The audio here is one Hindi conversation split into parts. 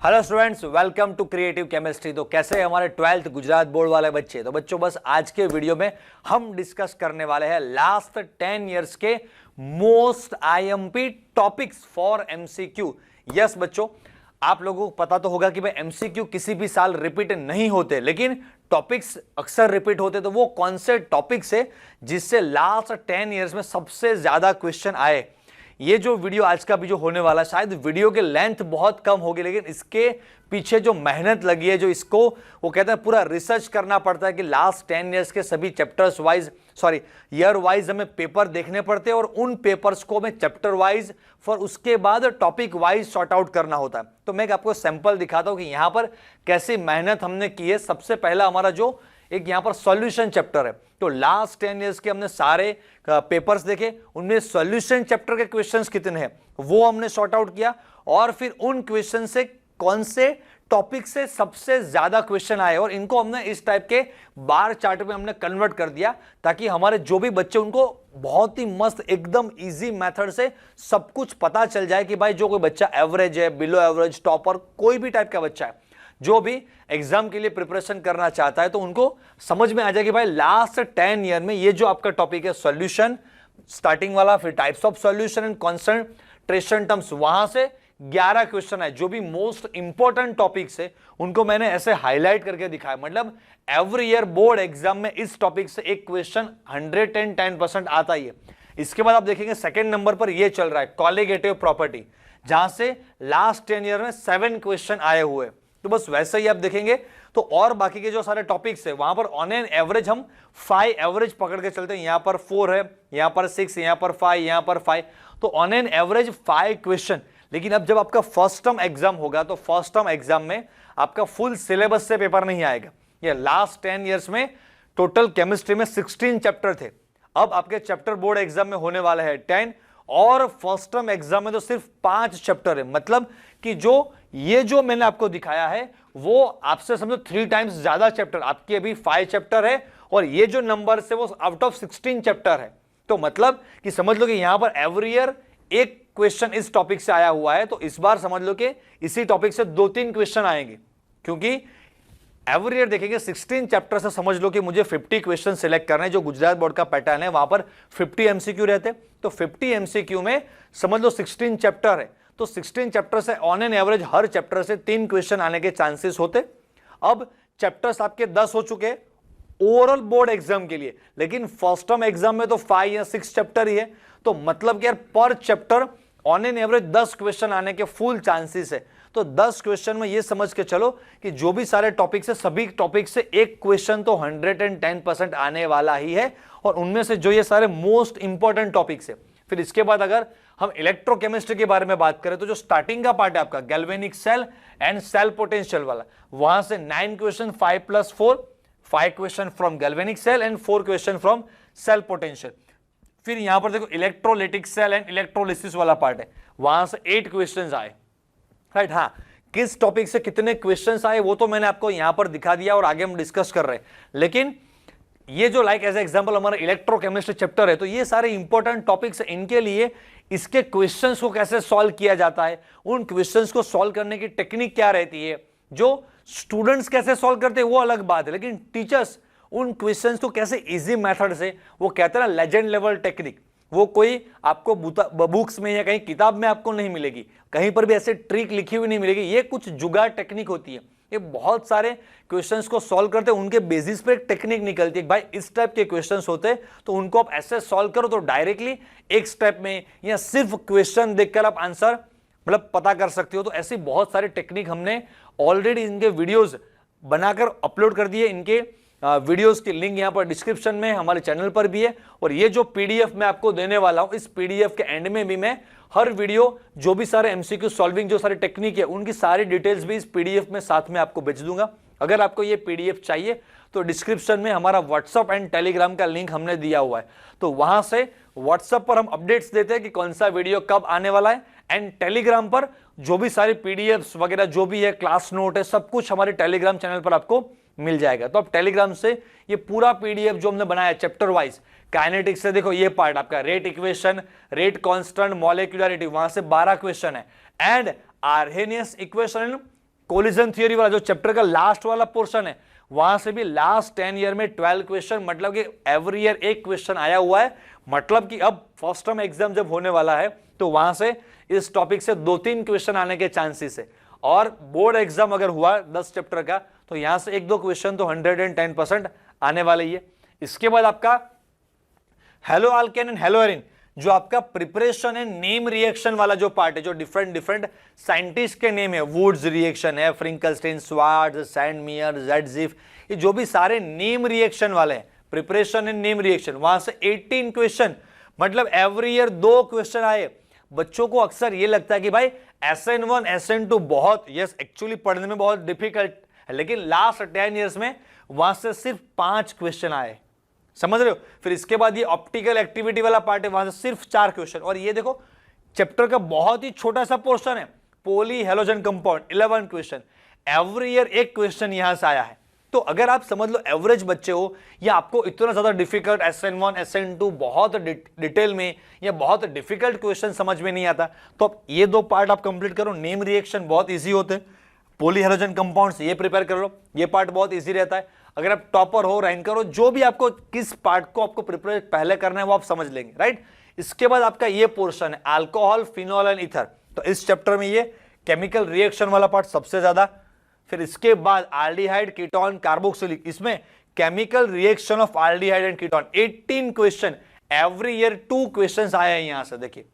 Hello students, welcome to creative chemistry. तो कैसे हैं हमारे 12th गुजरात बोर्ड वाले बच्चे? तो बच्चों बस आज के वीडियो में हम डिस्कस करने वाले हैं लास्ट 10 इयर्स के most IMP topics for MCQ. Yes बच्चों, आप लोगों को पता तो होगा कि भाई एमसीक्यू किसी भी साल रिपीट नहीं होते, लेकिन टॉपिक्स अक्सर रिपीट होते। तो वो कौन से टॉपिक्स है जिससे लास्ट 10 इयर्स में सबसे ज्यादा क्वेश्चन आए? ये जो वीडियो आज का भी जो होने वाला, शायद वीडियो के लेंथ बहुत कम होगी, लेकिन इसके पीछे जो मेहनत लगी है, जो इसको वो कहते हैं पूरा रिसर्च करना पड़ता है कि लास्ट 10 इयर्स के सभी चैप्टर्स वाइज, ईयर वाइज हमें पेपर देखने पड़ते हैं और उन पेपर्स को हमें चैप्टर वाइज फिर उसके बाद टॉपिक वाइज सॉर्ट आउट करना होता है। तो मैं आपको सैंपल दिखाता हूं कि यहां पर कैसी मेहनत हमने की है। सबसे पहला हमारा जो एक यहां पर सॉल्यूशन चैप्टर है, तो लास्ट 10 इयर्स के हमने सारे पेपर्स देखे, उनमें सॉल्यूशन चैप्टर के क्वेश्चंस कितने हैं वो हमने सॉर्ट आउट किया, और फिर उन क्वेश्चन से कौन से टॉपिक से सबसे ज्यादा क्वेश्चन आए और इनको हमने इस टाइप के बार चार्ट में हमने कन्वर्ट कर दिया, ताकि हमारे जो भी बच्चे उनको बहुत ही मस्त एकदम इजी मेथड से सब कुछ पता चल जाए कि भाई जो कोई बच्चा एवरेज है, बिलो एवरेज, टॉपर, कोई भी टाइप का बच्चा है जो भी एग्जाम के लिए प्रिपरेशन करना चाहता है, तो उनको समझ में आ जाए कि भाई लास्ट 10 ईयर में ये जो आपका टॉपिक है सॉल्यूशन स्टार्टिंग वाला, फिर types of solution and concentration terms, वहां से 11 क्वेश्चन है जो भी मोस्ट इंपॉर्टेंट टॉपिक्स है उनको मैंने ऐसे हाईलाइट करके दिखाया। मतलब एवरी ईयर बोर्ड एग्जाम में इस टॉपिक से एक क्वेश्चन 110% आता ही है। इसके बाद आप देखेंगे सेकेंड नंबर पर ये चल रहा है कॉलिगेटिव प्रॉपर्टी, जहां से लास्ट 10 ईयर में 7 क्वेश्चन आए हुए। तो बस वैसे ही आप देखेंगे तो और बाकी के जो सारे टॉपिक्स है वहां पर ऑन एन एवरेज हम 5 एवरेज पकड़ के चलते हैं। यहां पर 4 है, यहां पर 6, यहां पर 5, यहां पर 5, तो ऑन एन एवरेज 5 क्वेश्चन। लेकिन अब जब आपका फर्स्ट टर्म एग्जाम होगा तो फर्स्ट टर्म एग्जाम में आपका फुल सिलेबस से पेपर नहीं आएगा। ये लास्ट 10 इयर्स में टोटल केमिस्ट्री में 16 चैप्टर थे, अब आपके चैप्टर बोर्ड एग्जाम में होने वाला है 10, और फर्स्ट टर्म एग्जाम में तो सिर्फ 5 चैप्टर है। मतलब कि ये जो मैंने आपको दिखाया है वो आपसे समझो 3 टाइम्स ज्यादा चैप्टर, आपकी अभी 5 चैप्टर है और ये जो नंबर है वो आउट ऑफ 16 चैप्टर है। तो मतलब कि समझ लो कि यहां पर एवरी ईयर एक क्वेश्चन इस टॉपिक से आया हुआ है, तो इस बार समझ लो कि इसी टॉपिक से 2-3 क्वेश्चन आएंगे, क्योंकि एवरी ईयर देखेंगे 16 चैप्टर से समझ लो कि मुझे 50 क्वेश्चन सिलेक्ट करने, जो गुजरात बोर्ड का पैटर्न है वहां पर 50 एमसीक्यू रहते, तो 50 एमसीक्यू में समझ लो 16 चैप्टर है, तो 16 चैप्टर से on an average her chapter से 3 क्वेश्चन आने के चांसेस होते। अब चैप्टर्स आपके 10 हो चुके ओवरऑल बोर्ड एग्जाम के लिए, लेकिन फर्स्ट टर्म एग्जाम में तो 5 या 6 चैप्टर ही है, तो मतलब कि यार पर chapter on an average 10 question आने के फुल चांसेस है। तो 10 क्वेश्चन में ये समझ के चलो कि जो भी सारे टॉपिक्स है सभी टॉपिक से एक क्वेश्चन तो 110% आने वाला ही है, और उनमें से जो ये सारे मोस्ट इंपॉर्टेंट टॉपिक्स है। फिर इसके बाद अगर हम इलेक्ट्रोकेमिस्ट्री के बारे में बात करें तो जो स्टार्टिंग का पार्ट है आपका galvanic cell and cell potential वाला, वहां से 9 question 5+4, 5 question from galvanic cell and 4 question from cell potential. फिर यहां पर देखो इलेक्ट्रोलिटिक सेल एंड इलेक्ट्रोलिसिस वाला पार्ट है, वहां से 8 क्वेश्चन आए, राइट। हाँ, किस टॉपिक से कितने क्वेश्चंस आए वो तो मैंने आपको यहां पर दिखा दिया और आगे हम डिस्कस कर रहे हैं। लेकिन ये जो लाइक एज एग्जांपल हमारा इलेक्ट्रोकेमिस्ट्री चैप्टर है, तो ये सारे इंपॉर्टेंट टॉपिक्स है, इनके लिए इसके क्वेश्चंस को कैसे सॉल्व किया जाता है, उन क्वेश्चंस को सॉल्व करने की टेक्निक क्या रहती है, जो स्टूडेंट्स कैसे सॉल्व करते हैं वो अलग बात है, लेकिन टीचर्स उन क्वेश्चंस को कैसे इजी मेथड से, वो कहते हैं ना लेजेंड लेवल टेक्निक, वो कोई आपको बुक्स में या कहीं किताब में आपको नहीं मिलेगी, कहीं पर भी ऐसे ट्रिक लिखी हुई नहीं मिलेगी, ये कुछ जुगाड़ टेक्निक होती है। ये बहुत सारे क्वेश्चंस को सॉल्व करते हैं, उनके बेसिस पे एक टेक्निक निकलती है, भाई इस टाइप के क्वेश्चंस होते हैं तो उनको आप ऐसे सॉल्व करो तो डायरेक्टली एक स्टेप में या सिर्फ क्वेश्चन देखकर आप आंसर मतलब पता कर सकते हो। तो ऐसी बहुत सारी टेक्निक हमने ऑलरेडी इनके वीडियोस बनाकर अपलोड कर दिए, इनके वीडियोस की लिंक यहां पर डिस्क्रिप्शन में हमारे चैनल पर भी है, और ये जो पीडीएफ मैं आपको देने वाला हूं, इस पीडीएफ के एंड में भी मैं हर वीडियो जो भी सारे एमसीक्यू सॉल्विंग जो सारी टेक्निक है उनकी सारी डिटेल्स भी इस पीडीएफ में साथ में आपको भेज दूंगा। अगर आपको ये पीडीएफ चाहिए तो डिस्क्रिप्शन में हमारा व्हाट्सअप एंड टेलीग्राम का लिंक हमने दिया हुआ है, तो वहां से व्हाट्सअप पर हम अपडेट्स देते हैं कि कौन सा वीडियो कब आने वाला है, एंड टेलीग्राम पर जो भी सारी पीडीएफ वगैरह जो भी है, क्लास नोट है, सब कुछ हमारे टेलीग्राम चैनल पर आपको मिल जाएगा। तो आप टेलीग्राम से ये पूरा पीडीएफ जो हमने बनाया चैप्टर वाइज काइनेटिक्स से, देखो ये पार्ट आपका rate equation, rate constant, molecularity, वहां से 12 क्वेश्चन है, and Arrhenius equation collision theory वाला जो चैप्टर का लास्ट वाला पोर्शन है, वहां से भी लास्ट 10 ईयर में 12 क्वेश्चन, मतलब कि एवरी ईयर एक क्वेश्चन आया हुआ है। मतलब कि अब फर्स्ट टर्म एग्जाम जब होने वाला है तो वहां से इस टॉपिक से 2-3 क्वेश्चन आने के चांसेस है। और बोर्ड एग्जाम अगर हुआ 10 चैप्टर का तो यहां से 1-2 क्वेश्चन तो 110% आने वाले ही है। इसके बाद आपका hello alkane and hello Erin, जो आपका प्रिपरेशन एंड नेम रिएक्शन वाला जो पार्ट है, जो डिफरेंट साइंटिस्ट के नेम है, वुड्स रिएक्शन है, फ्रिंकलस्टीन, स्वार्ट्ज, सैंडमियर, ज़ेडज़िफ, ये जो भी सारे नेम रिएक्शन वाले हैं, प्रिपरेशन एंड नेम रिएक्शन, वहां से 18 क्वेश्चन, मतलब एवरी ईयर 2 क्वेश्चन आए। बच्चों को अक्सर ये लगता है कि भाई SN1 SN2 बहुत, यस एक्चुअली पढ़ने में बहुत डिफिकल्ट है, लेकिन लास्ट 10 ईयर्स में वहां से सिर्फ 5 क्वेश्चन आए, समझ रहे हो। फिर इसके बाद ये ऑप्टिकल एक्टिविटी वाला पार्ट है, वहां से सिर्फ 4 क्वेश्चन। और ये देखो चैप्टर का बहुत ही छोटा सा पोर्शन है, poly halogen compound, 11 question, every year 1 question यहां से आया है। तो अगर आप समझ लो एवरेज बच्चे हो या आपको इतना ज्यादा डिफिकल्ट SN1 SN2 बहुत डिटेल में या बहुत डिफिकल्ट क्वेश्चन समझ में नहीं आता, तो आप ये 2 पार्ट आप कंप्लीट करो। नेम रिएक्शन बहुत इजी होते हैं, पॉली हैलोजन कंपाउंड्स ये प्रिपेयर कर लो, ये पार्ट बहुत इजी रहता है। अगर आप टॉपर हो, रैंकर हो, जो भी आपको किस पार्ट को आपको प्रिपेयर पहले करना है वो आप समझ लेंगे, राइट। इसके बाद आपका ये पोर्शन है अल्कोहल, फिनॉल एंड ईथर, तो इस चैप्टर में ये केमिकल रिएक्शन वाला पार्ट सबसे ज्यादा। फिर इसके बाद एल्डिहाइड, कीटोन, कार्बोक्सिलिक, इसमें chemical reaction of aldehyde and ketone, 18 question, every year 2 question आए हैं यहां से। देखिए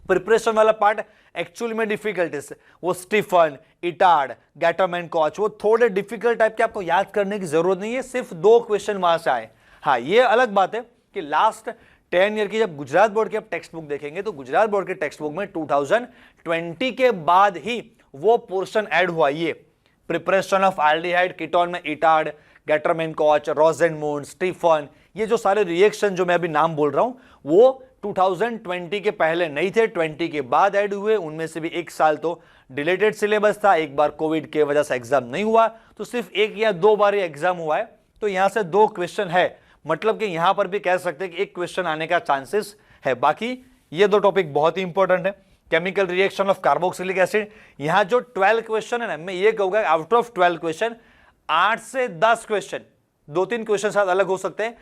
प्रिपरेशन वाला पार्ट एक्चुअली में डिफिकल्ट, वो स्टीफन, इटार्ड, गैटरमैन, कॉच, वो थोड़े डिफिकल्ट टाइप के, आपको याद करने की जरूरत नहीं है, सिर्फ 2 क्वेश्चन वहां से आए। हाँ ये अलग बात है कि लास्ट 10 ईयर की जब गुजरात बोर्ड की आप टेक्स्ट बुक देखेंगे तो गुजरात बोर्ड के टेक्स्ट बुक में 2020 के बाद ही वो पोर्शन ऐड हुआ, ये प्रिपरेशन ऑफ एल्डिहाइड, कीटोन में इटार्ड, गैटरमैन, कॉच, रोसेनमूड, स्टीफन, ये जो सारे रिएक्शन जो मैं अभी नाम बोल रहा हूं वो 2020 के पहले नहीं थे, 20 के बाद ऐड हुए। उनमें से भी 1 साल तो डिलेटेड सिलेबस था, एक बार कोविड के वजह से एग्जाम नहीं हुआ, तो सिर्फ 1 या 2 बार ये एग्जाम हुआ है। तो यहां से 2 क्वेश्चन है, मतलब कि यहां पर भी कह सकते हैं कि 1 क्वेश्चन आने का चांसेस है। बाकी ये 2 टॉपिक बहुत ही इंपॉर्टेंट है, chemical reaction of carboxylic acid, यहां जो 12 क्वेश्चन है ना, मैं ये कहूंगा आउट ऑफ 12 क्वेश्चन 8 से 10 क्वेश्चन, 2-3 क्वेश्चन शायद अलग हो सकते हैं,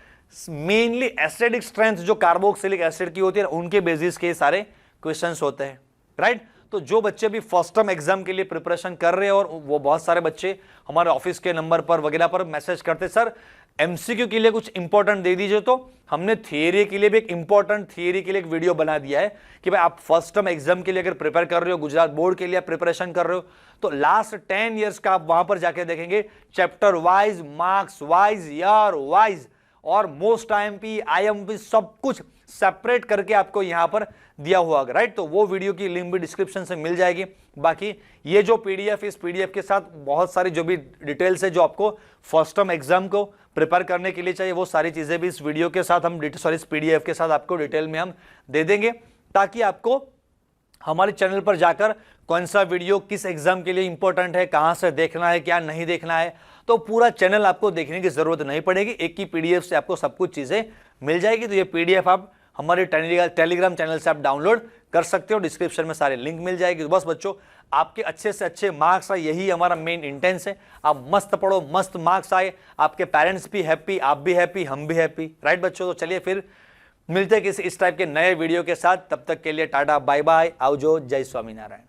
मेनली एसिडिक स्ट्रेंथ जो कार्बोक्सिलिक एसिड की होती है उनके बेसिस के सारे क्वेश्चंस होते हैं, राइट। तो जो बच्चे भी फर्स्ट टर्म एग्जाम के लिए प्रिपरेशन कर रहे हैं, और वो बहुत सारे बच्चे हमारे ऑफिस के नंबर पर वगैरह पर मैसेज करते, सर एमसीक्यू के लिए कुछ इंपॉर्टेंट दे दीजिए, तो हमने थियरी के लिए भी एक इंपॉर्टेंट थियरी के लिए एक वीडियो बना दिया है कि भाई आप फर्स्ट टर्म एग्जाम के लिए अगर प्रिपेयर कर रहे हो, गुजरात बोर्ड के लिए प्रिपरेशन कर रहे हो, तो लास्ट 10 ईयर्स का आप वहां पर जाके देखेंगे, chapter wise, marks wise, year wise और मोस्ट IMP सब कुछ सेपरेट करके आपको यहां पर दिया हुआ है, राइट। तो वो वीडियो की लिंक भी डिस्क्रिप्शन से मिल जाएगी। बाकी ये जो पीडीएफ, इस पीडीएफ के साथ बहुत सारी जो भी डिटेल्स है जो आपको फर्स्ट टर्म एग्जाम को प्रिपेयर करने के लिए चाहिए, वो सारी चीजें भी इस वीडियो के साथ हम इस पीडीएफ के साथ आपको डिटेल में हम दे देंगे, ताकि आपको हमारे चैनल पर जाकर कौन सा वीडियो किस एग्जाम के लिए इंपॉर्टेंट है, कहां से देखना है, क्या नहीं देखना है, तो पूरा चैनल आपको देखने की जरूरत नहीं पड़ेगी, एक ही पीडीएफ से आपको सब कुछ चीजें मिल जाएगी। तो ये पीडीएफ आप हमारे टेलीग्राम चैनल से आप डाउनलोड कर सकते हो, डिस्क्रिप्शन में सारे लिंक मिल जाएगी। तो बस बच्चों, आपके अच्छे से अच्छे मार्क्स आए, यही हमारा मेन इंटेंस है। आप मस्त पढ़ो, मस्त मार्क्स आए, आपके पेरेंट्स भी हैप्पी, आप भी हैप्पी, हम भी हैप्पी, राइट बच्चों। तो चलिए फिर मिलते हैं किसी इस टाइप के नए वीडियो के साथ, तब तक के लिए टाटा बाय बाय, आओ जो, जय स्वामीनारायण।